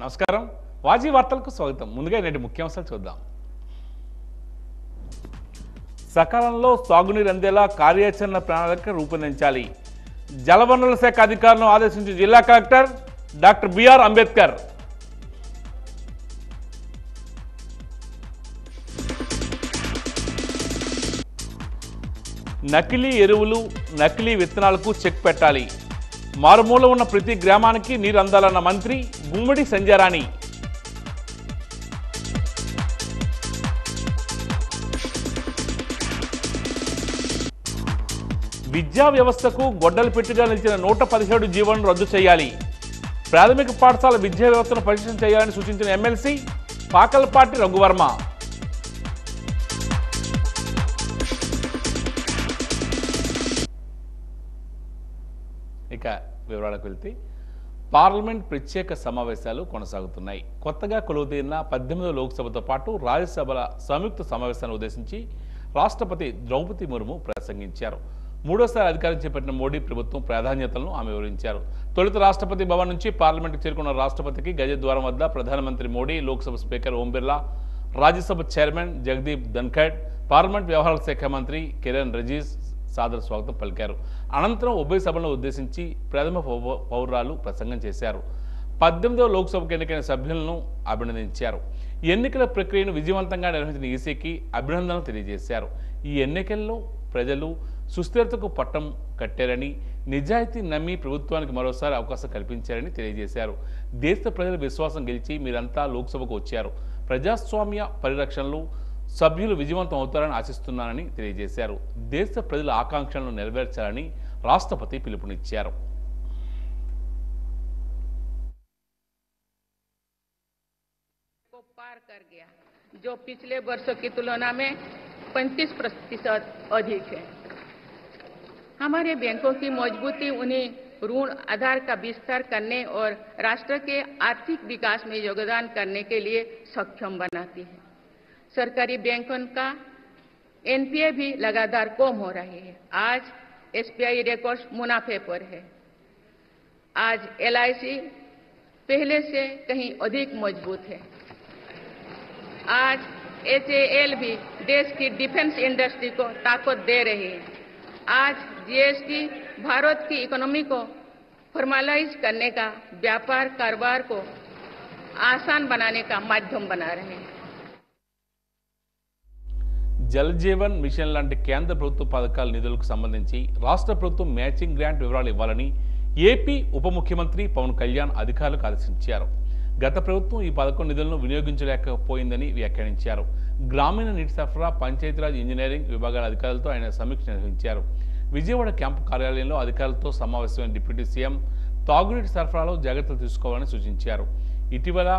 నమస్కారం వాజీ వార్తలకు స్వాగతం. ముందుగా నేటి ముఖ్యాంశాలు చూద్దాం. సకాలంలో సాగునీరు అందేలా కార్యాచరణ ప్రణాళిక రూపొందించాలి. జలవనరుల శాఖ అధికారులను ఆదేశించిన జిల్లా కలెక్టర్ డాక్టర్ బిఆర్ అంబేద్కర్. నకిలీ ఎరువులు, నకిలీ విత్తనాలకు చెక్ పెట్టాలి. మారుమూల ఉన్న ప్రతి గ్రామానికి నీరు అందాలన్న మంత్రి గుమ్మడి సంధ్యారాణి. విద్యా వ్యవస్థకు గొడ్డలి పెట్టిగా నిలిచిన 117 జీవోలను రద్దు చేయాలి. ప్రాథమిక పాఠశాల విద్యా వ్యవస్థను పరిశీలన చేయాలని సూచించిన ఎమ్మెల్సీ పాకలపాటి రఘువర్మ. ఇక వివరాలకు వెళ్తే పార్లమెంట్ ప్రత్యేక సమావేశాలు కొనసాగుతున్నాయి. కొత్తగా కొలువుదీరిన 18వ లోక్సభతో పాటు రాజ్యసభల సంయుక్త సమావేశాన్ని ఉద్దేశించి రాష్ట్రపతి ద్రౌపది ముర్ము ప్రసంగించారు. మూడోసారి అధికారం చేపట్టిన మోడీ ప్రభుత్వం ప్రాధాన్యతలను ఆమె వివరించారు. తొలుత రాష్ట్రపతి భవన్ నుంచి పార్లమెంట్కు చేరుకున్న రాష్ట్రపతికి గజ ద్వారం వద్ద ప్రధానమంత్రి Modi, Lok Sabha speaker Om Birla, Rajya Sabha chairman Jagdeep Dhankhar, parliament వ్యవహారాల శాఖ మంత్రి కిరణ్ రిజిజు సాదర స్వాగతం పలికారు. అనంతరం ఉభయ సభలను ఉద్దేశించి ప్రథమ పౌరాలు ప్రసంగం చేశారు. 18వ లోక్సభకు ఎన్నికైన సభ్యులను అభినందించారు. ఎన్నికల ప్రక్రియను విజయవంతంగా నిర్వహించిన ఈసీకి అభినందనలు తెలియజేశారు. ఈ ఎన్నికల్లో ప్రజలు సుస్థిరతకు పట్టం కట్టారని, నిజాయితీ నమ్మి ప్రభుత్వానికి మరోసారి అవకాశం కల్పించారని తెలియజేశారు. దేశ ప్రజల విశ్వాసం గెలిచి మీరంతా లోక్సభకు వచ్చారు. ప్రజాస్వామ్య పరిరక్షణలో సభ్యులు విజయవంతం అవుతారని ఆశిస్తున్నానని తెలియజేశారు. దేశ ప్రజల ఆకాంక్షలను నెరవేర్చాలని రాష్ట్రపతి పిలుపునిచ్చారు. पार कर गया, जो पिछले वर्षों की तुलना में 35% अधिक है। हमारे बैंकों की मजबूती उन्हें ऋण आधार का विस्तार करने और राष्ट्र के आर्थिक विकास में योगदान करने के लिए सक्षम बनाती है। सरकारी बैंकों का एनपीए भी लगातार कम हो रही है। आज एसबीआई रिकॉर्ड मुनाफे पर है। आज एलआईसी पहले से कहीं अधिक मजबूत है। आज एचएएल भी देश की डिफेंस इंडस्ट्री को ताकत दे रही है। आज जीएसटी भारत की इकोनॉमी को फॉर्मलाइज करने का, व्यापार कारोबार को आसान बनाने का माध्यम बना रहे हैं। జల్ జీవన్ మిషన్ లాంటి కేంద్ర ప్రభుత్వ పథకాల నిధులకు సంబంధించి రాష్ట్ర ప్రభుత్వం మ్యాచింగ్ గ్రాంట్ వివరాలు ఇవ్వాలని ఏపీ ఉప ముఖ్యమంత్రి పవన్ కళ్యాణ్ అధికారులకు ఆదేశించారు. గత ప్రభుత్వం ఈ పథకం నిధులను వినియోగించలేకపోయిందని వ్యాఖ్యానించారు. గ్రామీణ నీటి సరఫరా, పంచాయతీరాజ్, ఇంజనీరింగ్ విభాగాల అధికారులతో ఆయన సమీక్ష నిర్వహించారు. విజయవాడ క్యాంపు కార్యాలయంలో అధికారులతో సమావేశమైన డిప్యూటీ సీఎం తాగునీటి సరఫరాలో జాగ్రత్తలు తీసుకోవాలని సూచించారు. ఇటీవల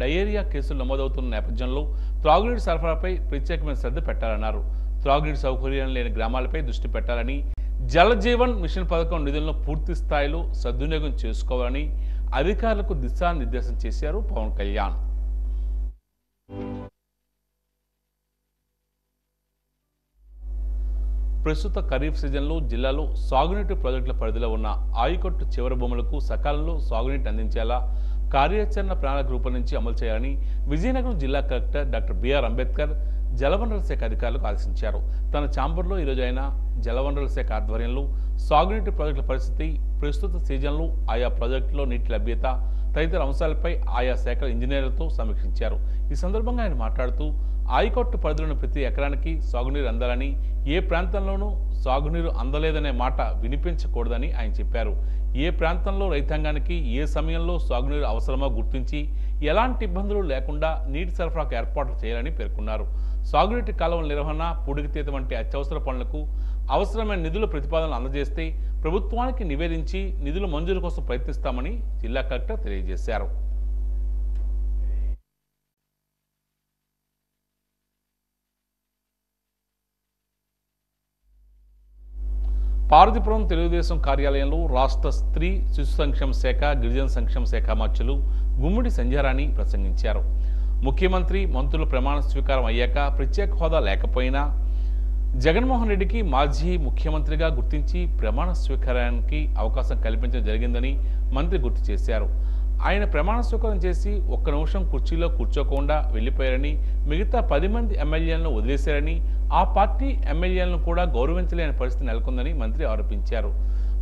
డయేరియా కేసులు నమోదవుతున్న నేపథ్యంలో త్రాగునీటి సరఫరాపై ప్రత్యేకమైన శ్రద్ధ పెట్టాలన్నారు. త్రాగునీటి సౌకర్యం లేని గ్రామాలపై దృష్టి పెట్టాలని, జల్ జీవన్ మిషన్ పథకం నిధులను పూర్తి స్థాయిలో సద్వినియోగం చేసుకోవాలని అధికారులకు దిశానిర్దేశం చేశారు పవన్ కళ్యాణ్. ప్రస్తుత ఖరీఫ్ సీజన్లో జిల్లాలో సాగునీటి ప్రాజెక్టుల పరిధిలో ఉన్న ఆయకట్టు చివరి భూములకు సకాలంలో సాగునీటి అందించేలా కార్యాచరణ ప్రణాళిక రూపొందించి అమలు చేయాలని విజయనగరం జిల్లా కలెక్టర్ డాక్టర్ బిఆర్ అంబేద్కర్ జలవనరుల శాఖ అధికారులకు ఆదేశించారు. తన ఛాంబర్లో ఈరోజు ఆయన జలవనరుల శాఖ ఆధ్వర్యంలో సాగునీటి ప్రాజెక్టుల పరిస్థితి, ప్రస్తుత సీజన్లో ఆయా ప్రాజెక్టులో నీటి లభ్యత తదితర అంశాలపై ఆయా శాఖల ఇంజనీర్లతో సమీక్షించారు. ఈ సందర్భంగా ఆయన మాట్లాడుతూ ఆయకట్టు పరిధిలోని ప్రతి ఎకరానికి సాగునీరు అందాలని, ఏ ప్రాంతంలోనూ సాగునీరు అందలేదనే మాట వినిపించకూడదని ఆయన చెప్పారు. ఏ ప్రాంతంలో రైతాంగానికి ఏ సమయంలో సాగునీరు అవసరమో గుర్తించి ఎలాంటి ఇబ్బందులు లేకుండా నీటి సరఫరాకు ఏర్పాట్లు చేయాలని పేర్కొన్నారు. సాగునీటి కాలువల నిర్వహణ, పూడికతీత వంటి అత్యవసర పనులకు అవసరమైన నిధుల ప్రతిపాదనలు అందజేస్తే ప్రభుత్వానికి నివేదించి నిధుల మంజూరు కోసం ప్రయత్నిస్తామని జిల్లా కలెక్టర్ తెలియజేశారు. పార్వతీపురం తెలుగుదేశం కార్యాలయంలో రాష్ట్ర స్త్రీ శిశు సంక్షేమ శాఖ, గిరిజన సంక్షేమ శాఖ మంత్రులు గుమ్మడి సంధ్యారాణి ప్రసంగించారు. ముఖ్యమంత్రి, మంత్రుల ప్రమాణ స్వీకారం అయ్యాక ప్రత్యేక హోదా లేకపోయినా జగన్మోహన్ రెడ్డికి మాజీ ముఖ్యమంత్రిగా గుర్తించి ప్రమాణ స్వీకారానికి అవకాశం కల్పించడం జరిగిందని మంత్రి గుర్తు చేశారు. ఆయన ప్రమాణ స్వీకారం చేసి ఒక్క నిమిషం కుర్చీలో కూర్చోకుండా వెళ్లిపోయారని, మిగతా 10 మంది ఎమ్మెల్యేలను వదిలేశారని, ఆ పార్టీ ఎమ్మెల్యేలను కూడా గౌరవించలేని పరిస్థితి నెలకొందని మంత్రి ఆరోపించారు.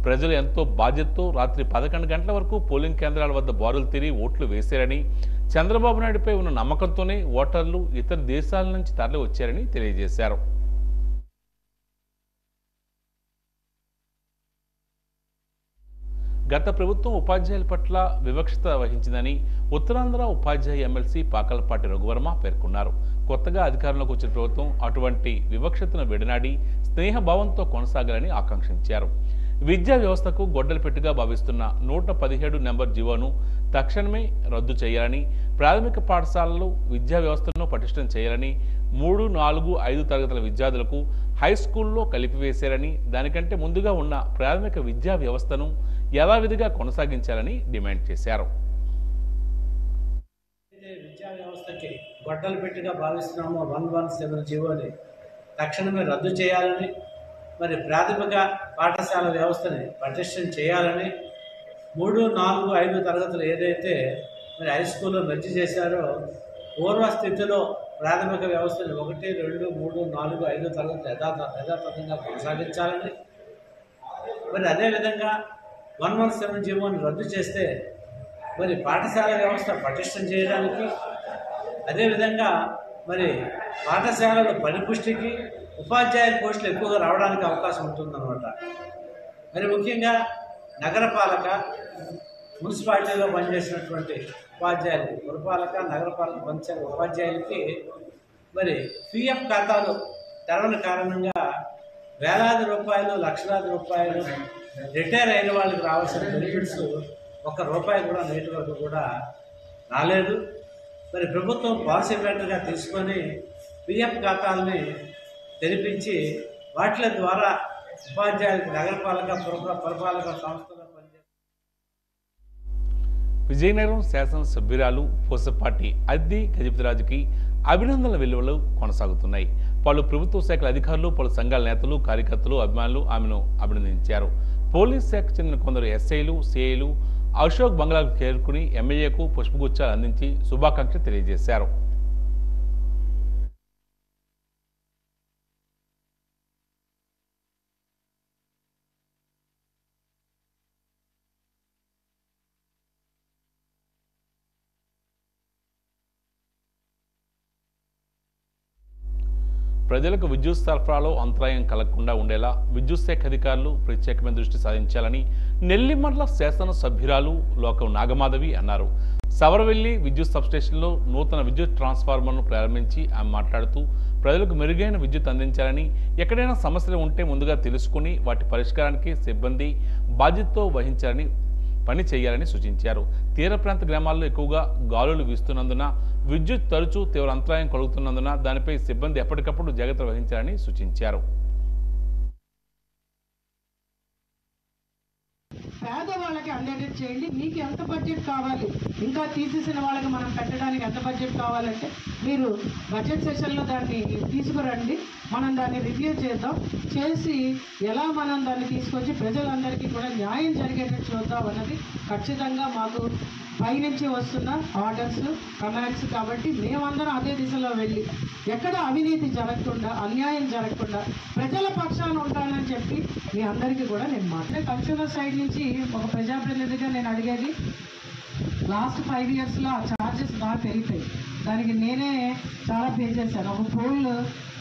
ప్రజలు ఎంతో బాధ్యతతో రాత్రి 11 గంటల వరకు పోలింగ్ కేంద్రాల వద్ద బారులు తీరి ఓట్లు వేశారని, చంద్రబాబు నాయుడుపై ఉన్న నమ్మకంతోనే ఓటర్లు ఇతర దేశాల నుంచి తరలి వచ్చారని తెలియజేశారు. గత ప్రభుత్వం ఉపాధ్యాయుల పట్ల వివక్షత వహించిందని ఉత్తరాంధ్ర ఉపాధ్యాయ ఎమ్మెల్సీ పాకలపాటి రఘువర్మ పేర్కొన్నారు. కొత్తగా అధికారంలోకి వచ్చిన ప్రభుత్వం అటువంటి వివక్షతను విడనాడి స్నేహభావంతో కొనసాగాలని ఆకాంక్షించారు. విద్యా వ్యవస్థకు గొడ్డలి పెట్టుగా భావిస్తున్న 117 నెంబర్ జీవోను తక్షణమే రద్దు చేయాలని, ప్రాథమిక పాఠశాలలు విద్యా వ్యవస్థను పటిష్టం చేయాలని, 3, 4, 5 తరగతుల విద్యార్థులకు హై స్కూల్లో కలిపివేశారని, దానికంటే ముందుగా ఉన్న ప్రాథమిక విద్యా వ్యవస్థను యథావిధిగా కొనసాగించాలని డిమాండ్ చేశారు. విద్యా వ్యవస్థకి గొడ్డలు పెట్టిగా భావిస్తున్నామో 117 జీవోని తక్షణమే రద్దు చేయాలని, మరి ప్రాథమిక పాఠశాల వ్యవస్థని పటిష్టం చేయాలని, 3, 4, 5 తరగతులు ఏదైతే మరి హై స్కూల్లో రద్దు చేశారో పూర్వస్థితిలో ప్రాథమిక వ్యవస్థని 1, 2, 3, 4, 5 తరగతులు యథాతథంగా కొనసాగించాలని, మరి అదేవిధంగా 117 జీవోని రద్దు చేస్తే మరి పాఠశాల వ్యవస్థ పటిష్టం చేయడానికి, అదేవిధంగా మరి పాఠశాలల పరిపుష్టికి ఉపాధ్యాయుల పోస్టులు ఎక్కువగా రావడానికి అవకాశం ఉంటుందన్నమాట. మరి ముఖ్యంగా నగరపాలక మున్సిపాలిటీలో పనిచేసినటువంటి ఉపాధ్యాయులు, పురపాలక నగరపాలక పనిచేసే ఉపాధ్యాయులకి మరి పిఎఫ్ ఖాతాలు తెరవని కారణంగా వేలాది రూపాయలు, లక్షలాది రూపాయలు రిటైర్ అయిన వాళ్ళకి రావాల్సిన బెనిఫిట్స్ ₹1 కూడా నేటి వరకు కూడా రాలేదు. మరి ప్రభుత్వం పాలసీ మ్యాటర్గా తీసుకొని పిఎఫ్ ఖాతాలని తెరిపించి వాటి ద్వారా ఉపాధ్యాయులకు నగరపాలక పురపాలక సంస్థలో పనిచేస్తారు. విజయనగరం శాసనసభ్యురాలు పూసపాటి అద్ది గజపతిరాజుకి అభినందనల వెలువలు కొనసాగుతున్నాయి. పలు ప్రభుత్వ శాఖల అధికారులు, పలు సంఘాల నేతలు, కార్యకర్తలు, అభిమానులు ఆమెను అభినందించారు. పోలీస్ శాఖకు చెందిన కొందరు ఎస్ఐలు, సిఐలు అశోక్ బంగ్లాకు చేరుకుని ఎమ్మెల్యేకు పుష్పగుచ్చాలు అందించి శుభాకాంక్షలు తెలియజేశారు. ప్రజలకు విద్యుత్ సరఫరాలో అంతరాయం కలగకుండా ఉండేలా విద్యుత్ శాఖ అధికారులు ప్రత్యేకమైన దృష్టి సాధించాలని నెల్లిమర్ల శాసనసభ్యురాలు లోకం నాగమాధవి అన్నారు. సవరవెల్లి విద్యుత్ సబ్స్టేషన్లో నూతన విద్యుత్ ట్రాన్స్ఫార్మర్ను ప్రారంభించి ఆమె మాట్లాడుతూ ప్రజలకు మెరుగైన విద్యుత్ అందించాలని, ఎక్కడైనా సమస్యలు ఉంటే ముందుగా తెలుసుకుని వాటి పరిష్కారానికి సిబ్బంది బాధ్యతతో వహించాలని పని చేయాలని సూచించారు. తీర ప్రాంత గ్రామాల్లో ఎక్కువగా గాలులు వీస్తున్నందున విద్యుత్ తరచూ తీవ్ర అంతరాయం కలుగుతున్నందున దానిపై సిబ్బంది ఎప్పటికప్పుడు జాగ్రత్త వహించాలని సూచించారు. పేదవాళ్ళకి అందేటట్టు చేయండి. మీకు ఎంత బడ్జెట్ కావాలి, ఇంకా తీసేసిన వాళ్ళకి మనం పెట్టడానికి ఎంత బడ్జెట్ కావాలంటే మీరు బడ్జెట్ సెషన్లో దాన్ని తీసుకురండి. మనం దాన్ని రివ్యూ చేద్దాం. చేసి ఎలా మనం దాన్ని తీసుకొచ్చి ప్రజలందరికీ కూడా న్యాయం జరిగేటట్టు చూద్దాం అన్నది ఖచ్చితంగా మాకు పైనుంచి వస్తున్న ఆర్డర్స్, కమాండ్స్. కాబట్టి మేమందరం అదే దిశలో వెళ్ళి ఎక్కడ అవినీతి జరగకుండా, అన్యాయం జరగకుండా ప్రజల పక్షాన ఉంటానని చెప్పి మీ అందరికీ కూడా నేను మాట్లాడే కన్స్యూమర్ సైడ్ నుంచి ఒక ప్రజాప్రతినిధిగా నేను అడిగేది, లాస్ట్ 5 ఇయర్స్లో ఆ ఛార్జెస్ బాగా పెరిగిపోయి దానికి నేనే చాలా పే చేశాను. ఒక పోల్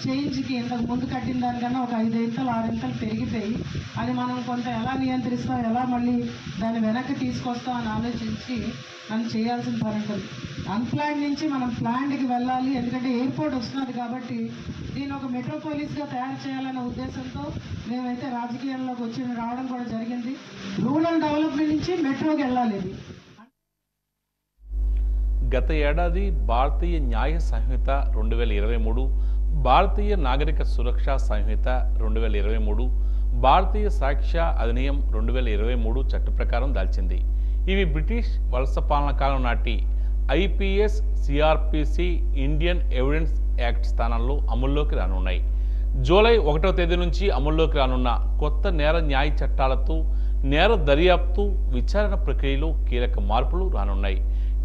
చేంజ్కి ఇంతకు ముందు కట్టిన దానికన్నా ఒక 5 ఇంతలు 6 ఇంతలు పెరిగిపోయి అది మనం కొంత ఎలా నియంత్రిస్తాం, ఎలా మళ్ళీ దాన్ని వెనక్కి తీసుకొస్తాం అని ఆలోచించి మనం చేయాల్సిన పని ఉంటుంది. అన్ప్లాన్ నుంచి మనం ప్లాన్డ్కి వెళ్ళాలి. ఎందుకంటే ఎయిర్పోర్ట్ వస్తున్నది కాబట్టి దీన్ని ఒక మెట్రోపోలిస్గా తయారు చేయాలనే ఉద్దేశంతో మేమైతే రాజకీయాల్లోకి రావడం కూడా జరిగింది. రూరల్ డెవలప్మెంట్ నుంచి మెట్రోకి వెళ్ళాలి. ఇది గత ఏడాది భారతీయ న్యాయ సంహిత 2023, భారతీయ నాగరిక సురక్ష సంహిత 2023, భారతీయ సాక్ష్య అధినియం 2023 చట్ట ప్రకారం దాల్చింది. ఇవి బ్రిటిష్ వలస పాలన కాలం నాటి IPS, CrPC, Indian evidence act స్థానంలో అమల్లోకి రానున్నాయి. జూలై 1వ తేదీ నుంచి అమల్లోకి రానున్న కొత్త నేర న్యాయ చట్టాలతో నేర దర్యాప్తు విచారణ ప్రక్రియలో కీలక మార్పులు రానున్నాయి.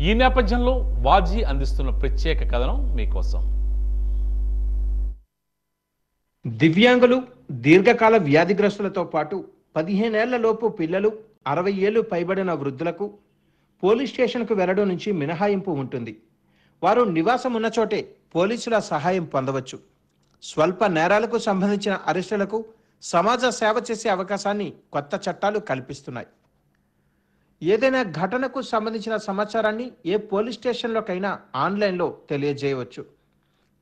ఈ నేపథ్యంలో వాజీ అందిస్తున్న ప్రత్యేక కథనం మీకోసం. దివ్యాంగులు, దీర్ఘకాల వ్యాధిగ్రస్తులతో పాటు 15 ఏళ్లలోపు పిల్లలు, 60 ఏళ్లు పైబడిన వృద్ధులకు పోలీస్ స్టేషన్కు వెళ్లడం నుంచి మినహాయింపు ఉంటుంది. వారు నివాసం ఉన్న చోటే పోలీసుల సహాయం పొందవచ్చు. స్వల్ప నేరాలకు సంబంధించిన అరెస్టులకు సమాజ సేవ చేసే అవకాశాన్ని కొత్త చట్టాలు కల్పిస్తున్నాయి. ఏదైనా ఘటనకు సంబంధించిన సమాచారాన్ని ఏ పోలీస్ స్టేషన్లోకైనా ఆన్లైన్లో తెలియజేయవచ్చు.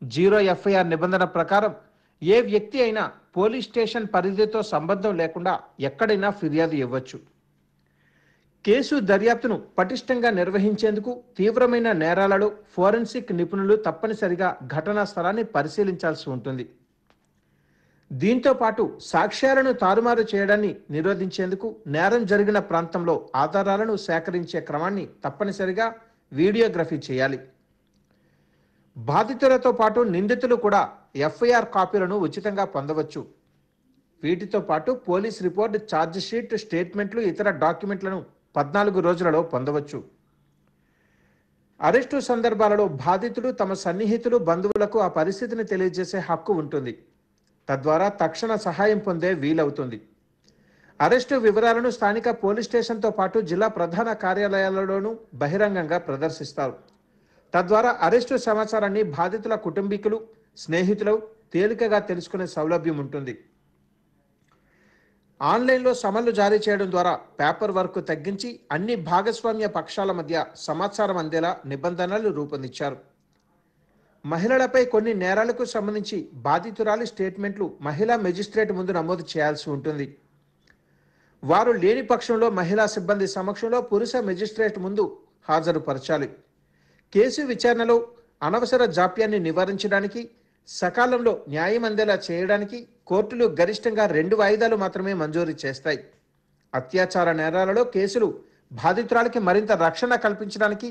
0 FIR నిబంధన ప్రకారం ఏ వ్యక్తి అయినా పోలీస్ స్టేషన్ పరిధితో సంబంధం లేకుండా ఎక్కడైనా ఫిర్యాదు ఇవ్వచ్చు. కేసు దర్యాప్తును పటిష్టంగా నిర్వహించేందుకు తీవ్రమైన నేరాలలో ఫోరెన్సిక్ నిపుణులు తప్పనిసరిగా ఘటనా స్థలాన్ని పరిశీలించాల్సి ఉంటుంది. దీంతో పాటు సాక్ష్యాలను తారుమారు చేయడాన్ని నిరోధించేందుకు నేరం జరిగిన ప్రాంతంలో ఆధారాలను సేకరించే క్రమాన్ని తప్పనిసరిగా వీడియోగ్రఫీ చేయాలి. బాధితులతో పాటు నిందితులు కూడా FIR కాపీలను ఉచితంగా పొందవచ్చు. వీటితో పాటు పోలీస్ రిపోర్ట్, ఛార్జ్ షీట్, స్టేట్మెంట్లు, ఇతర డాక్యుమెంట్లను 14 రోజులలో పొందవచ్చు. అరెస్టు సందర్భాలలో బాధితులు తమ సన్నిహితులు, బంధువులకు ఆ పరిస్థితిని తెలియజేసే హక్కు ఉంటుంది. తద్వారా తక్షణ సహాయం పొందే వీలవుతుంది. అరెస్టు వివరాలను స్థానిక పోలీస్ స్టేషన్తో పాటు జిల్లా ప్రధాన కార్యాలయాలలోనూ బహిరంగంగా ప్రదర్శిస్తారు. తద్వారా అరెస్టు సమాచారాన్ని బాధితుల కుటుంబీకులు, స్నేహితులు తేలికగా తెలుసుకునే సౌలభ్యం ఉంటుంది. ఆన్లైన్లో సమన్లు జారీ చేయడం ద్వారా పేపర్ వర్క్ తగ్గించి అన్ని భాగస్వామ్య పక్షాల మధ్య సమాచారం అందేలా నిబంధనలు రూపొందించారు. మహిళలపై కొన్ని నేరాలకు సంబంధించి బాధితురాలి స్టేట్మెంట్లు మహిళా మెజిస్ట్రేట్ ముందు నమోదు చేయాల్సి ఉంటుంది. వారు లేని పక్షంలో మహిళా సిబ్బంది సమక్షంలో పురుష మెజిస్ట్రేట్ ముందు హాజరుపరచాలి. కేసు విచారణలో అనవసర జాప్యాన్ని నివారించడానికి, సకాలంలో న్యాయం అందేలా చేయడానికి కోర్టులు గరిష్టంగా 2 వాయిదాలు మాత్రమే మంజూరు చేస్తాయి. అత్యాచార నేరాలలో కేసులు బాధితురాలికి మరింత రక్షణ కల్పించడానికి,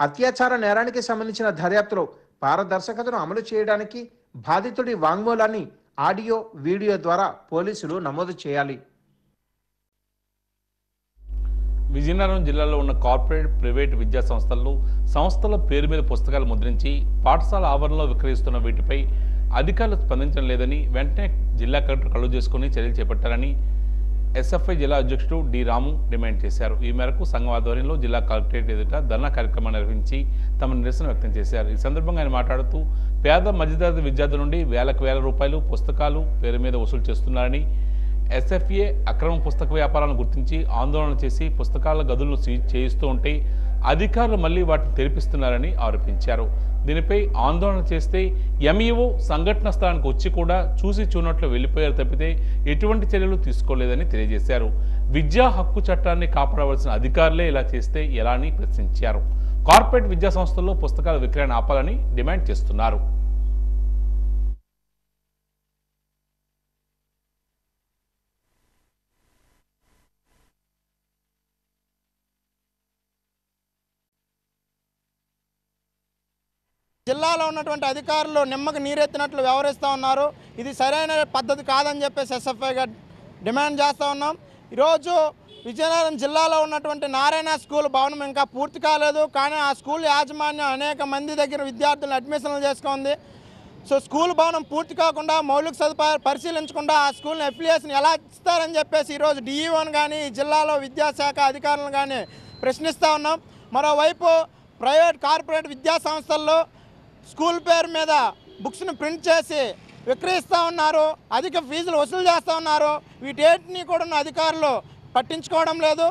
అత్యాచార నేరానికి సంబంధించిన దర్యాప్తులో పారదర్శకతను అమలు చేయడానికి బాధితుడి వాంగ్మూలాన్ని ఆడియో, వీడియో ద్వారా పోలీసులు నమోదు చేయాలి. విజయనగరం జిల్లాలో ఉన్న కార్పొరేట్, ప్రైవేటు విద్యా సంస్థల పేరు మీద పుస్తకాలు ముద్రించి పాఠశాల ఆవరణలో విక్రయిస్తున్న వీటిపై అధికారులు స్పందించడం లేదని, వెంటనే జిల్లా కలెక్టర్ కలుగు చేసుకుని చర్యలు చేపట్టాలని SFI జిల్లా అధ్యక్షుడు డి రాము డిమాండ్ చేశారు. ఈ మేరకు సంఘం ఆధ్వర్యంలో జిల్లా కలెక్టరేట్ ఎదుట ధర్నా కార్యక్రమాన్ని నిర్వహించి తమ నిరసన వ్యక్తం చేశారు. ఈ సందర్భంగా ఆయన మాట్లాడుతూ పేద మధ్యతరగతి విద్యార్థుల నుండి వేల రూపాయలు పుస్తకాలు పేరు మీద వసూలు చేస్తున్నారని, SFA అక్రమ పుస్తక వ్యాపారాలను గుర్తించి ఆందోళన చేసి పుస్తకాల గదులను సీజ్ చేయిస్తూ ఉంటే అధికారులు మళ్లీ వాటిని తెరిపిస్తున్నారని ఆరోపించారు. దీనిపై ఆందోళన చేస్తే MEO సంఘటన స్థలానికి వచ్చి కూడా చూసి చూనట్లు వెళ్లిపోయారు తప్పితే ఎటువంటి చర్యలు తీసుకోలేదని తెలియజేశారు. విద్యా హక్కు చట్టాన్ని కాపాడవలసిన అధికారులే ఇలా చేస్తే ఎలా అని ప్రశ్నించారు. కార్పొరేట్ విద్యా సంస్థల్లో పుస్తకాల విక్రయాన్ని ఆపాలని డిమాండ్ చేస్తున్నారు. జిల్లాలో ఉన్నటువంటి అధికారులు నిమ్మకు నీరెత్తినట్లు వ్యవహరిస్తూ ఉన్నారు. ఇది సరైన పద్ధతి కాదని చెప్పేసి SFIగా డిమాండ్ చేస్తూ ఉన్నాం. ఈరోజు విజయనగరం జిల్లాలో ఉన్నటువంటి నారాయణ స్కూల్ భవనం ఇంకా పూర్తి కాలేదు. కానీ ఆ స్కూల్ యాజమాన్యం అనేక మంది దగ్గర విద్యార్థులను అడ్మిషన్లు చేసుకుంది. సో స్కూల్ భవనం పూర్తి కాకుండా, మౌలిక సదుపాయాలు పరిశీలించకుండా ఆ స్కూల్ని అఫిలియేషన్ ఎలా ఇస్తారని చెప్పేసి ఈరోజు DEOని కానీ జిల్లాలో విద్యాశాఖ అధికారులను కానీ ప్రశ్నిస్తూ ఉన్నాం. మరోవైపు ప్రైవేట్, కార్పొరేట్ విద్యా సంస్థల్లో స్కూల్ పేరు మీద బుక్స్ని ప్రింట్ చేసి విక్రయిస్తూ ఉన్నారు, అధిక ఫీజులు వసూలు చేస్తూ ఉన్నారు. వీటన్నిటిని కూడా అధికారులు పట్టించుకోవడం లేదు.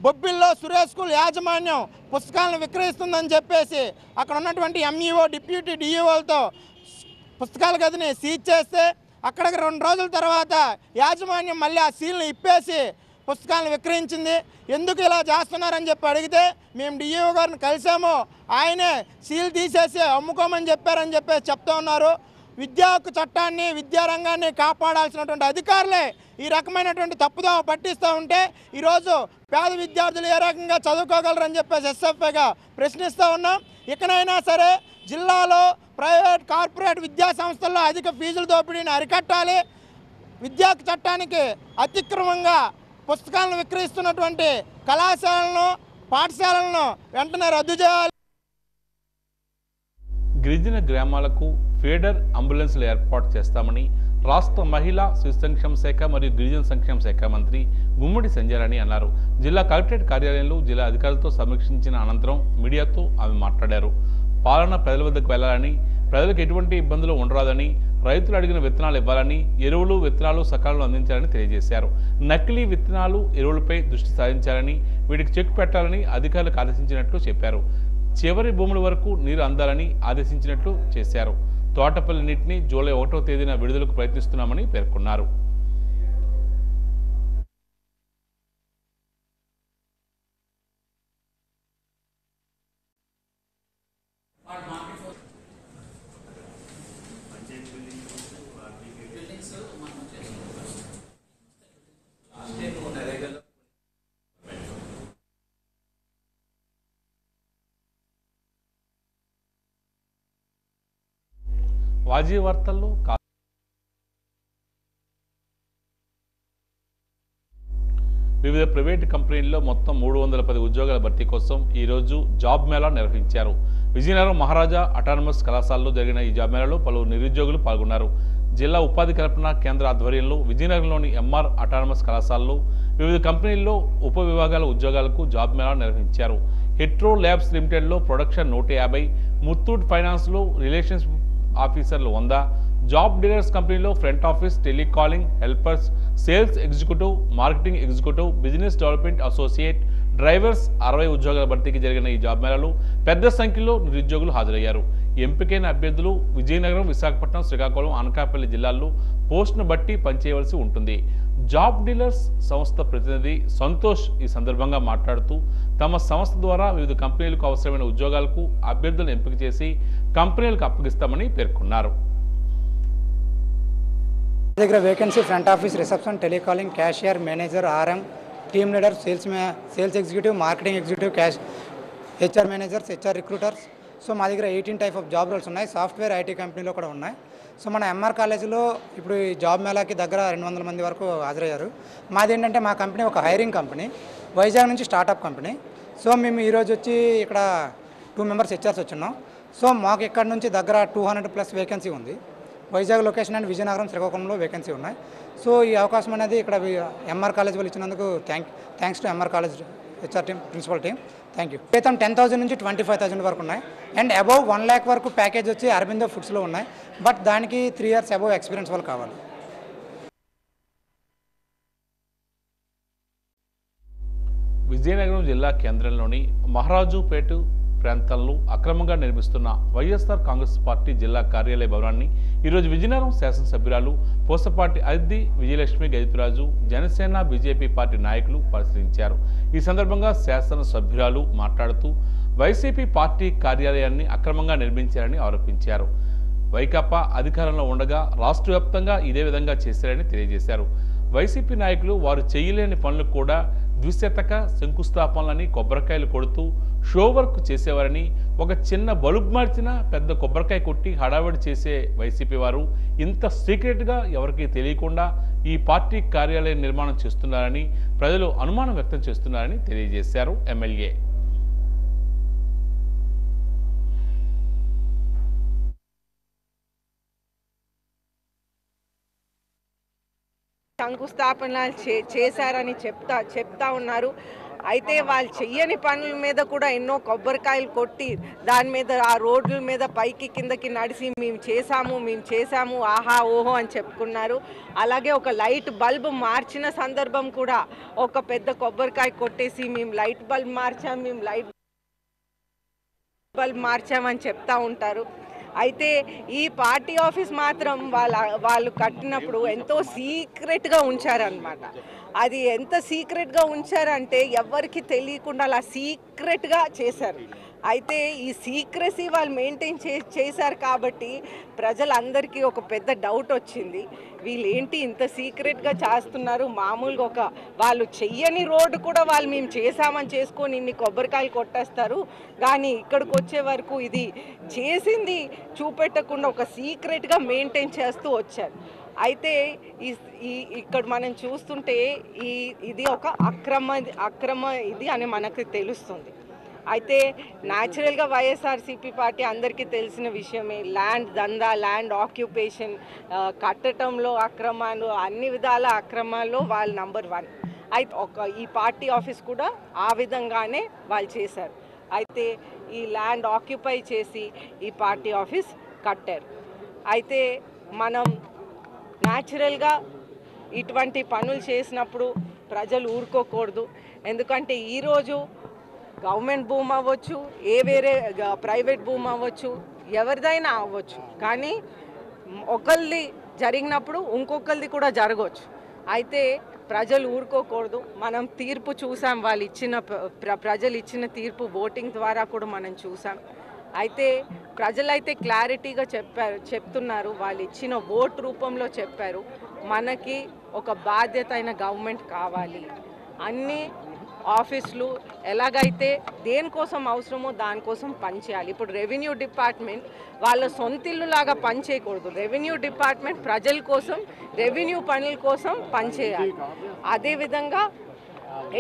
బొబ్బిల్లో సురేష్ స్కూల్ యాజమాన్యం పుస్తకాలను విక్రయిస్తుందని చెప్పేసి అక్కడ ఉన్నటువంటి MEO, డిప్యూటీ DEOలతో పుస్తకాల గదిని సీజ్ చేస్తే అక్కడికి 2 రోజుల తర్వాత యాజమాన్యం మళ్ళీ ఆ సీల్ని ఇప్పేసి పుస్తకాలను విక్రయించింది. ఎందుకు ఇలా చేస్తున్నారని చెప్పి అడిగితే మేము DEO గారిని కలిసాము, ఆయనే సీల్ తీసేసి అమ్ముకోమని చెప్పారని చెప్పేసి చెప్తూ ఉన్నారు. విద్యా హక్కు చట్టాన్ని, విద్యారంగాన్ని కాపాడాల్సినటువంటి అధికారులే ఈ రకమైనటువంటి తప్పుదోవ పట్టిస్తూ ఉంటే ఈరోజు పేద విద్యార్థులు ఏ రకంగా చదువుకోగలరని చెప్పేసి SFIగా ప్రశ్నిస్తూ ఉన్నాం. ఇకనైనా సరే జిల్లాలో ప్రైవేట్, కార్పొరేట్ విద్యా సంస్థల్లో అధిక ఫీజుల దోపిడీని అరికట్టాలి. విద్యా చట్టానికి అతిక్రమంగా పుస్తకాలను విక్రయిస్తున్నటువంటి కళాశాలను పాఠశాలలను వెంటనే రద్దు చేయాలి. గిరిజన గ్రామాలకు ఫీడర్ అంబులెన్స్లు ఏర్పాటు చేస్తామని రాష్ట్ర మహిళా శిశు సంక్షేమ శాఖ మరియు గిరిజన సంక్షేమ శాఖ మంత్రి గుమ్మడి సంజయరాణి అన్నారు. జిల్లా కలెక్టరేట్ కార్యాలయంలో జిల్లా అధికారులతో సమీక్షించిన అనంతరం మీడియాతో ఆమె మాట్లాడారు. పాలన ప్రజల వద్దకు వెళ్లాలని, ప్రజలకు ఎటువంటి ఇబ్బందులు ఉండరాదని, రైతులు అడిగిన విత్తనాలు ఇవ్వాలని, ఎరువులు విత్తనాలు సకాలంలో అందించాలని తెలియజేశారు. నకిలీ విత్తనాలు ఎరువులపై దృష్టి సారించాలని, వీటికి చెక్ పెట్టాలని అధికారులకు ఆదేశించినట్లు చెప్పారు. చివరి భూముల వరకు నీరు అందాలని ఆదేశించినట్లు చేశారు. తోటపల్లి నీటిని జూలై 1వ తేదీన విడుదలకు ప్రయత్నిస్తున్నామని పేర్కొన్నారు. వాజీ వార్తల్లో వివిధ ప్రైవేటు కంపెనీల్లో మొత్తం 310 ఉద్యోగాల భర్తీ కోసం ఈరోజు జాబ్ మేళా నిర్వహించారు. విజయనగరం మహారాజా అటానమస్ కళాశాలలో జరిగిన ఈ జాబ్ మేళాలో పలువురు నిరుద్యోగులు పాల్గొన్నారు. జిల్లా ఉపాధి కల్పన కేంద్ర ఆధ్వర్యంలో విజయనగరంలోని ఎంఆర్ అటానమస్ కళాశాలలో వివిధ కంపెనీల్లో ఉప విభాగాల ఉద్యోగాలకు జాబ్ మేళా నిర్వహించారు. హెట్రో ల్యాబ్స్ లిమిటెడ్లో ప్రొడక్షన్ 150, ముత్తూట్ ఫైనాన్స్లో రిలేషన్స్ ఆఫీసర్లు 100, జాబ్ డీలర్స్ కంపెనీలో front office, telecalling helpers, sales executive, marketing executive, business development associate, drivers 60 ఉద్యోగాల భర్తీకి జరిగిన ఈ జాబ్ మేళాలో పెద్ద సంఖ్యలో నిరుద్యోగులు హాజరయ్యారు. ఎంపికైన అభ్యర్థులు విజయనగరం, విశాఖపట్నం, శ్రీకాకుళం, అనకాపల్లి జిల్లాల్లో పోస్టును బట్టి పనిచేయవలసి ఉంటుంది. జాబ్ డీలర్స్ సంస్థ ప్రతినిధి సంతోష్ ఈ సందర్భంగా మాట్లాడుతూ తమ సంస్థ ద్వారా వివిధ కంపెనీలకు అవసరమైన ఉద్యోగాలకు అభ్యర్థులను ఎంపిక చేసి కంపెనీలకు అప్పగిస్తామని పేర్కొన్నారు. దగ్గర vacancy front office, reception, telecalling, cashier, manager, RM, team leader, sales executive, marketing executive, HR managers, HR recruiters. So మా దగ్గర 18 టైప్ ఆఫ్ జాబ్ రోల్స్ ఉన్నాయి. సాఫ్ట్వేర్, ఐటీ కంపెనీలో కూడా ఉన్నాయి. సో మన ఎంఆర్ కాలేజీలో ఇప్పుడు ఈ జాబ్ మేళాకి దగ్గర 200 మంది వరకు హాజరయ్యారు. మాది ఏంటంటే మా కంపెనీ ఒక హైరింగ్ కంపెనీ, వైజాగ్ నుంచి స్టార్టప్ కంపెనీ. సో మేము ఈరోజు వచ్చి ఇక్కడ 2 మెంబర్స్ హెచ్ఆర్స్ వచ్చున్నాం. సో మాకు ఇక్కడ నుంచి దగ్గర 200+ వేకెన్సీ ఉంది. వైజాగ్ లొకేషన్ అండ్ విజయనగరం, శ్రీకాకుళంలో వేకెన్సీ ఉన్నాయి. సో ఈ అవకాశం అనేది ఇక్కడ ఎంఆర్ కాలేజ్ వాళ్ళు ఇచ్చినందుకు thanks to MR college HR team, principal team, thank you. వేతనం 10,000 నుంచి 25,000 వరకు ఉన్నాయి. అండ్ అబౌవ్ 1 lakh వరకు ప్యాకేజ్ వచ్చి అరబిందో ఫుడ్స్లో ఉన్నాయి. బట్ దానికి 3 years అబౌవ్ ఎక్స్పీరియన్స్ వాళ్ళు కావాలి. విజయనగరం జిల్లా కేంద్రంలోని మహారాజుపేట ప్రాంతాల్లో అక్రమంగా నిర్మిస్తున్న వైఎస్ఆర్ కాంగ్రెస్ పార్టీ జిల్లా కార్యాలయ భవనాన్ని ఈరోజు విజయనగరం శాసనసభ్యురాలు పోసపాటి అదితి విజయలక్ష్మి గజపిరాజు, జనసేన బీజేపీ పార్టీ నాయకులు పరిశీలించారు. ఈ సందర్భంగా శాసనసభ్యురాలు మాట్లాడుతూ వైసీపీ పార్టీ కార్యాలయాన్ని అక్రమంగా నిర్మించారని ఆరోపించారు. వైకాపా అధికారంలో ఉండగా రాష్ట్ర వ్యాప్తంగా ఇదే విధంగా చేశారని తెలియజేశారు. వైసీపీ నాయకులు వారు చేయలేని పనులు కూడా ద్విశతక శంకుస్థాపనలని కొబ్బరికాయలు కొడుతూ షో వర్క్ చేసేవారని, ఒక చిన్న బల్బ్ మార్చినా పెద్ద కొబ్బరికాయ కొట్టి హడావిడి చేసే వైసీపీ వారు ఇంత సీక్రెట్గా ఎవరికీ తెలియకుండా ఈ పార్టీ కార్యాలయం నిర్మాణం చేస్తున్నారని ప్రజలు అనుమానం వ్యక్తం చేస్తున్నారని తెలియజేశారు ఎమ్మెల్యే. శంకుస్థాపనలు చేశారని చెప్తా ఉన్నారు. అయితే వాళ్ళు చెయ్యని పనుల మీద కూడా ఎన్నో కొబ్బరికాయలు కొట్టి దాని మీద ఆ రోడ్ల మీద పైకి కిందకి నడిచి మేము చేశాము ఆహా ఓహో అని చెప్పుకున్నారు. అలాగే ఒక లైట్ బల్బ్ మార్చిన సందర్భం కూడా ఒక పెద్ద కొబ్బరికాయ కొట్టేసి మేము లైట్ బల్బ్ మార్చామని చెప్తా ఉంటారు. అయితే ఈ పార్టీ ఆఫీస్ మాత్రం వాళ్ళు కట్టినప్పుడు ఎంతో సీక్రెట్గా ఉంచారనమాట. అది ఎంత సీక్రెట్గా ఉంచారంటే ఎవరికి తెలియకుండా అలా సీక్రెట్గా చేశారు. అయితే ఈ సీక్రెసీ వాళ్ళు మెయింటైన్ చేశారు కాబట్టి ప్రజలందరికీ ఒక పెద్ద డౌట్ వచ్చింది. వీళ్ళు ఏంటి ఇంత సీక్రెట్గా చేస్తున్నారు, మామూలుగా వాళ్ళు చెయ్యని రోడ్డు కూడా వాళ్ళు మేము చేసామని చేసుకొని ఇన్ని కొబ్బరికాయలు కొట్టేస్తారు, కానీ ఇక్కడికి వచ్చే వరకు ఇది చేసింది చూపెట్టకుండా ఒక సీక్రెట్గా మెయింటైన్ చేస్తూ వచ్చారు. అయితే ఇక్కడ మనం చూస్తుంటే ఇది ఒక అక్రమ ఇది అని మనకు తెలుస్తుంది. అయితే న్యాచురల్గా వైఎస్ఆర్సీపీ పార్టీ అందరికీ తెలిసిన విషయమే, ల్యాండ్ దందా, ల్యాండ్ ఆక్యుపేషన్, కట్టడంలో అక్రమాలు, అన్ని విధాల అక్రమాల్లో వాళ్ళు నంబర్ 1. అయితే ఈ పార్టీ ఆఫీస్ కూడా ఆ విధంగానే వాళ్ళు చేశారు. అయితే ఈ ల్యాండ్ ఆక్యుపై చేసి ఈ పార్టీ ఆఫీస్ కట్టారు. అయితే మనం న్యాచురల్గా ఇటువంటి పనులు చేసినప్పుడు ప్రజలు ఊరుకోకూడదు. ఎందుకంటే ఈరోజు గవర్నమెంట్ భూమి అవ్వచ్చు, వేరే ప్రైవేట్ భూమి అవ్వచ్చు, ఎవరిదైనా అవ్వచ్చు, కానీ ఒకరిది జరిగినప్పుడు ఇంకొకరిది కూడా జరగవచ్చు. అయితే ప్రజలు ఊరుకోకూడదు. మనం తీర్పు చూసాం, వాళ్ళు ఇచ్చిన ప్రజలు ఇచ్చిన తీర్పు ఓటింగ్ ద్వారా కూడా మనం చూసాం. అయితే ప్రజలైతే క్లారిటీగా చెప్తున్నారు, వాళ్ళు ఇచ్చిన ఓట్ రూపంలో చెప్పారు, మనకి ఒక బాధ్యత అయిన గవర్నమెంట్ కావాలి. అన్ని ఆఫీసులు ఎలాగైతే దేనికోసం అవసరమో దానికోసం పనిచేయాలి. ఇప్పుడు రెవెన్యూ డిపార్ట్మెంట్ వాళ్ళ సొంతిల్లులాగా పనిచేయకూడదు. రెవెన్యూ డిపార్ట్మెంట్ ప్రజల కోసం, రెవెన్యూ పనుల కోసం పనిచేయాలి. అదేవిధంగా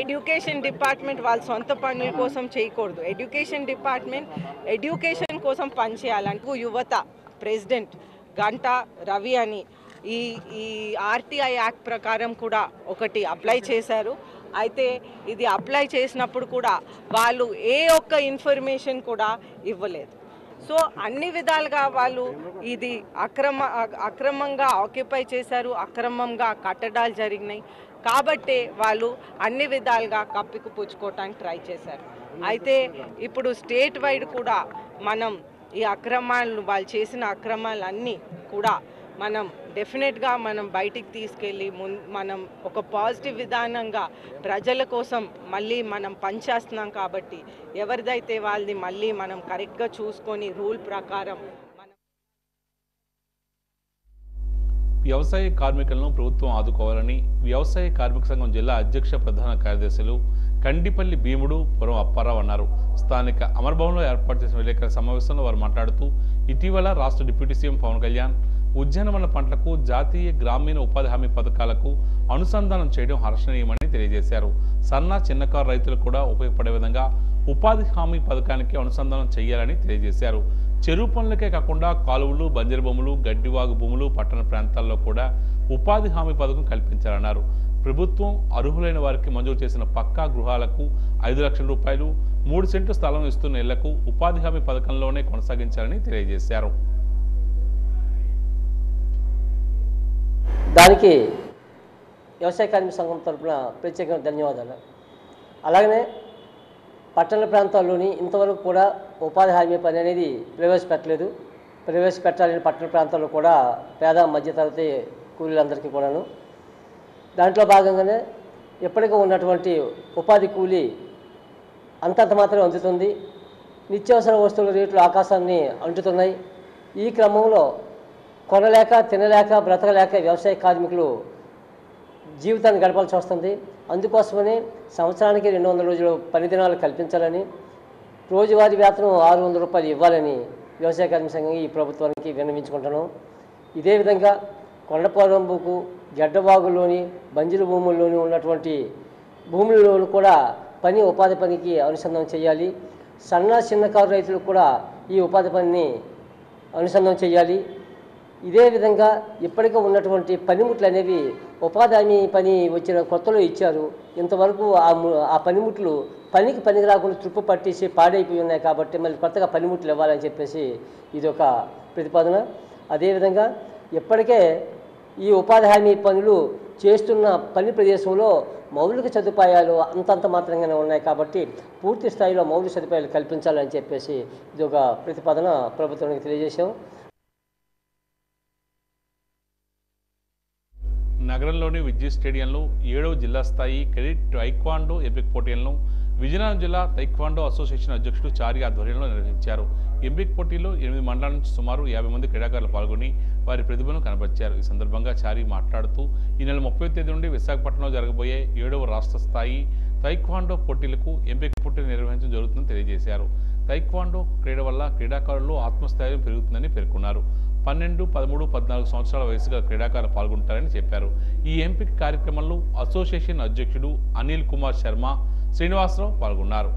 ఎడ్యుకేషన్ డిపార్ట్మెంట్ వాళ్ళ సొంత పనుల కోసం చేయకూడదు. ఎడ్యుకేషన్ డిపార్ట్మెంట్ ఎడ్యుకేషన్ కోసం పనిచేయాలంటూ యువత ప్రెసిడెంట్ గంటా రవి అని ఈ ఆర్టీఐ యాక్ట్ ప్రకారం కూడా ఒకటి అప్లై చేశారు. అయితే ఇది అప్లై చేసినప్పుడు కూడా వాళ్ళు ఏ ఒక్క ఇన్ఫర్మేషన్ కూడా ఇవ్వలేదు. సో అన్ని విధాలుగా వాళ్ళు ఇది అక్రమంగా ఆక్యుపై చేశారు, అక్రమంగా కట్టడాలు జరిగినాయి కాబట్టి వాళ్ళు అన్ని విధాలుగా కప్పిపుచ్చుకోవటానికి ట్రై చేశారు. అయితే ఇప్పుడు స్టేట్ వైడ్ కూడా మనం ఈ అక్రమాలను, వాళ్ళు చేసిన అక్రమాలన్నీ కూడా మనం డెఫినెట్గా మనం బయటికి తీసుకెళ్ళి మనం ఒక పాజిటివ్ విధానంగా ప్రజల కోసం మళ్ళీ మనం పనిచేస్తున్నాం కాబట్టి ఎవరిదైతే వాళ్ళది మళ్ళీ మనం కరెక్ట్గా చూసుకొని రూల్ ప్రకారం వ్యవసాయ కార్మికులను ప్రభుత్వం ఆదుకోవాలని వ్యవసాయ కార్మిక సంఘం జిల్లా అధ్యక్ష ప్రధాన కార్యదర్శులు కండిపల్లి భీముడు పురం అప్పారావు అన్నారు. స్థానిక అమర్భవన్లో ఏర్పాటు చేసిన విలేకరుల సమావేశంలో వారు మాట్లాడుతూ ఇటీవల రాష్ట్ర డిప్యూటీ సీఎం పవన్ కళ్యాణ్ ఉద్యానవన పంటలకు జాతీయ గ్రామీణ ఉపాధి హామీ పథకాలకు అనుసంధానం చేయడం హర్షణీయమని తెలియజేశారు. సన్న చిన్నకారు రైతులకు కూడా ఉపయోగపడే విధంగా ఉపాధి హామీ పథకానికి అనుసంధానం చేయాలని తెలియజేశారు. చెరువు పనులకే కాకుండా కాలువలు, బంజరు భూములు, గడ్డివాగు భూములు, పట్టణ ప్రాంతాల్లో కూడా ఉపాధి హామీ పథకం కల్పించాలన్నారు. ప్రభుత్వం అర్హులైన వారికి మంజూరు చేసిన పక్కా గృహాలకు 5 లక్షల రూపాయలు, 3 సెంట్లు స్థలం ఇస్తున్న ఇళ్లకు ఉపాధి హామీ పథకంలోనే కొనసాగించాలని తెలియజేశారు. దానికి వ్యవసాయ కార్మిక సంఘం తరఫున ప్రత్యేకంగా ధన్యవాదాలు. అలాగనే పట్టణ ప్రాంతాల్లోని ఇంతవరకు కూడా ఉపాధి హామీ పని అనేది ప్రవేశపెట్టాలని పట్టణ ప్రాంతాల్లో కూడా పేద మధ్యతరగతి కూలీలందరికీ కూడాను. దాంట్లో భాగంగానే ఎప్పటికీ ఉన్నటువంటి ఉపాధి కూలీ అంతంత మాత్రమే అందుతుంది. నిత్యావసర వస్తువుల రేట్లు ఆకాశాన్ని అంటుతున్నాయి. ఈ క్రమంలో కొనలేక, తినలేక, బ్రతకలేక వ్యవసాయ కార్మికులు జీవితాన్ని గడపాల్సి వస్తుంది. అందుకోసమని సంవత్సరానికి 200 రోజులు పని దినాలు కల్పించాలని, రోజువారీ వేతనం 600 రూపాయలు ఇవ్వాలని వ్యవసాయ కార్మిక సంఘం ఈ ప్రభుత్వానికి విన్నవించుకుంటున్నాం. ఇదే విధంగా కొండపోరంబుకు, గడ్డవాగుల్లోని, బంజరు భూముల్లోని ఉన్నటువంటి భూముల్లోనూ కూడా ఉపాధి పనికి అనుసంధానం చేయాలి. సన్న చిన్నకారు రైతులకు కూడా ఈ ఉపాధి పనిని అనుసంధానం చేయాలి. ఇదే విధంగా ఇప్పటికే ఉన్నటువంటి పనిముట్లు అనేవి ఉపాధి హామీ పని వచ్చిన కొత్తలో ఇచ్చారు. ఇంతవరకు ఆ పనిముట్లు పనికి రాకుండా తుప్పు పట్టేసి పాడైపోయి ఉన్నాయి కాబట్టి మళ్ళీ కొత్తగా పనిముట్లు ఇవ్వాలని చెప్పేసి ఇది ఒక ప్రతిపాదన. అదేవిధంగా ఇప్పటికే ఈ ఉపాధి హామీ పనులు చేస్తున్న పని ప్రదేశంలో మౌలిక సదుపాయాలు అంతంత మాత్రంగానే ఉన్నాయి కాబట్టి పూర్తి స్థాయిలో మౌలిక సదుపాయాలు కల్పించాలని చెప్పేసి ఇది ఒక ప్రతిపాదన ప్రభుత్వానికి తెలియజేశాం. నగరంలోని విద్యుత్ స్టేడియంలో 7వ జిల్లా స్థాయి క్రెడిట్ టైక్వాండో ఎంపిక పోటీలను విజయనగరం జిల్లా టైక్వాండో అసోసియేషన్ అధ్యక్షుడు చారి ఆధ్వర్యంలో నిర్వహించారు. ఎంపిక పోటీలో 8 మండలాల నుంచి సుమారు 50 మంది క్రీడాకారులు పాల్గొని వారి ప్రతిభను కనబరిచారు. ఈ సందర్భంగా చారి మాట్లాడుతూ ఈ నెల 30వ తేదీ నుండి విశాఖపట్నంలో జరగబోయే 7వ రాష్ట్ర స్థాయి టైక్వాండో పోటీలకు ఎంపిక పోటీలు నిర్వహించడం జరుగుతుందని తెలియజేశారు. టైక్వాండో క్రీడ వల్ల క్రీడాకారుల్లో ఆత్మస్థైర్యం పెరుగుతుందని పేర్కొన్నారు. 12, 13, 14 సంవత్సరాల వయసు గల క్రీడాకారులు పాల్గొంటారని చెప్పారు. ఈ ఎంపిక కార్యక్రమంలో అసోసియేషన్ అధ్యక్షుడు అనిల్ కుమార్ శర్మ, శ్రీనివాసరావు పాల్గొన్నారు.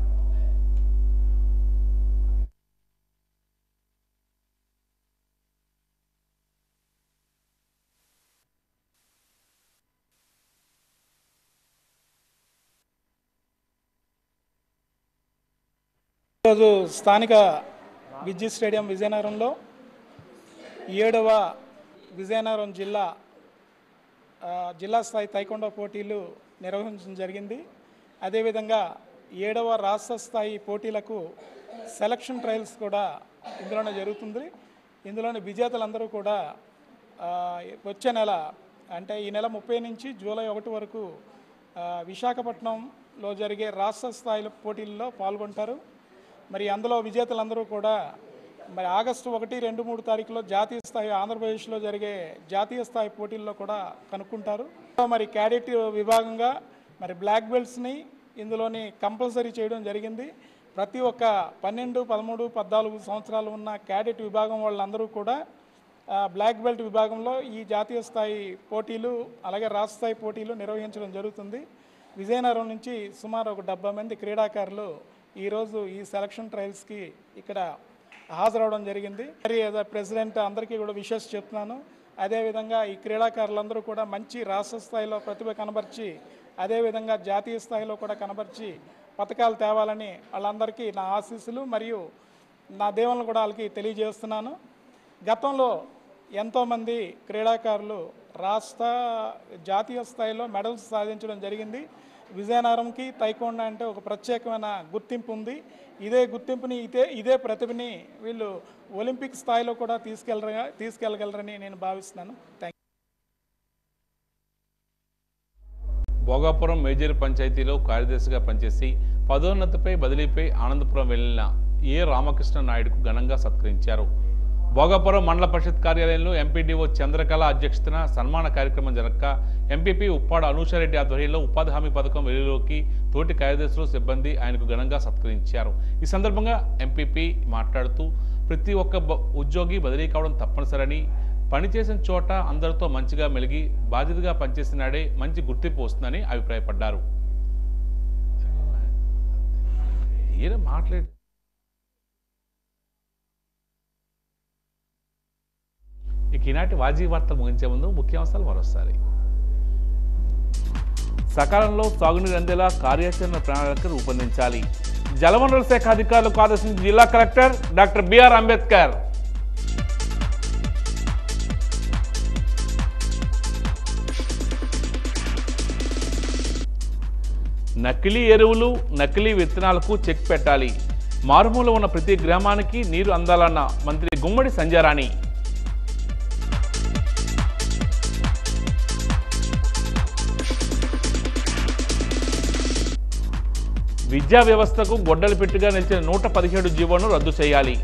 ఈరోజు స్థానిక విద్యుత్ స్టేడియం విజయనగరంలో 7వ విజయనగరం జిల్లా స్థాయి తైకొండో పోటీలు నిర్వహించడం జరిగింది. అదేవిధంగా 7వ రాష్ట్ర స్థాయి పోటీలకు సెలక్షన్ ట్రయల్స్ కూడా ఇందులోనే జరుగుతుంది. ఇందులోని విజేతలందరూ కూడా వచ్చే నెల అంటే ఈ నెల 30 నుంచి జూలై 1 వరకు విశాఖపట్నంలో జరిగే రాష్ట్ర స్థాయి పోటీల్లో పాల్గొంటారు. మరి అందులో విజేతలందరూ కూడా మరి ఆగస్టు 1, 2, 3 తారీఖులో జాతీయ స్థాయి ఆంధ్రప్రదేశ్లో జరిగే జాతీయ స్థాయి పోటీల్లో కూడా కనుక్కుంటారు. మరి క్యాడెట్ విభాగంగా మరి బ్లాక్ బెల్ట్స్ని ఇందులోని కంపల్సరీ చేయడం జరిగింది. ప్రతి ఒక్క 12, 13, 14 సంవత్సరాలు ఉన్న క్యాడెట్ విభాగం వాళ్ళందరూ కూడా బ్లాక్ బెల్ట్ విభాగంలో ఈ జాతీయ స్థాయి పోటీలు అలాగే రాష్ట్ర స్థాయి పోటీలు నిర్వహించడం జరుగుతుంది. విజయనగరం నుంచి సుమారు ఒక 70 మంది క్రీడాకారులు ఈరోజు ఈ సెలక్షన్ ట్రయల్స్కి ఇక్కడ హాజరవడం జరిగింది. మరి ప్రెసిడెంట్ అందరికీ కూడా విషెస్ చెప్తున్నాను. అదేవిధంగా ఈ క్రీడాకారులందరూ కూడా మంచి రాష్ట్ర స్థాయిలో ప్రతిభ కనబర్చి అదేవిధంగా జాతీయ స్థాయిలో కూడా కనబర్చి పథకాలు తేవాలని వాళ్ళందరికీ నా ఆశీస్సులు మరియు నా దేవులను కూడా వాళ్ళకి తెలియజేస్తున్నాను. గతంలో ఎంతోమంది క్రీడాకారులు రాష్ట్ర జాతీయ స్థాయిలో మెడల్స్ సాధించడం జరిగింది. విజయనగరంకి తైకొండ అంటే ఒక ప్రత్యేకమైన గుర్తింపు ఉంది. ఇదే గుర్తింపుని ఇదే ప్రతిభని వీళ్ళు ఒలింపిక్ స్థాయిలో కూడా తీసుకెళ్ళగలరని నేను భావిస్తున్నాను. Thank you. భోగాపురం మేజర్ పంచాయతీలో కార్యదర్శిగా పనిచేసి పదోన్నతిపై బదిలీపై ఆనందపురం వెళ్లిన ఏ రామకృష్ణ నాయుడుకు ఘనంగా సత్కరించారు. భోగాపురం మండల పరిషత్ కార్యాలయంలో ఎంపీడీఓ చంద్రకళ అధ్యక్షతన సన్మాన కార్యక్రమం జరగక ఎంపీపీ ఉప్పాడ అనూషారెడ్డి ఆధ్వర్యంలో ఉపాధి హామీ పథకం వెలుగులోకి తోటి కార్యదర్శులు సిబ్బంది ఆయనకు ఘనంగా సత్కరించారు. ఈ సందర్భంగా ఎంపీపీ మాట్లాడుతూ ప్రతి ఒక్క ఉద్యోగి బదిలీ కావడం తప్పనిసరని, పనిచేసిన చోట అందరితో మంచిగా మెలిగి బాధ్యతగా పనిచేసినాడే మంచి గుర్తింపు వస్తుందని అభిప్రాయపడ్డారు. ఇక ఈనాటి వాజీ వార్తలు ముగించే ముందు ముఖ్యాంశాలు మరోసారి. సకాలంలో సాగునీరు అందేలా కార్యాచరణ ప్రణాళిక రూపొందించాలి. జలవనరుల శాఖ అధికారులకు ఆదేశించిన జిల్లా కలెక్టర్ డాక్టర్ బిఆర్ అంబేద్కర్. నకిలీ ఎరువులు, నకిలీ విత్తనాలకు చెక్ పెట్టాలి. మారుమూల ఉన్న ప్రతి గ్రామానికి నీరు అందాలన్న మంత్రి గుమ్మడి సంజయరాణి. విద్యా వ్యవస్థకు గొడ్డలి పెట్టుగా నిలిచిన 117 జీవోను రద్దు చేయాలి.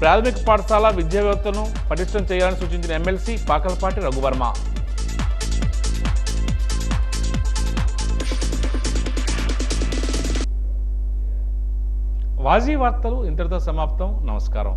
ప్రాథమిక పాఠశాల విద్యా వ్యవస్థను పటిష్టం చేయాలని సూచించిన ఎమ్మెల్సీ పాకలపాటి రఘువర్మ. వాజీ వార్తలు ఇంతటితో సమాప్తం. నమస్కారం.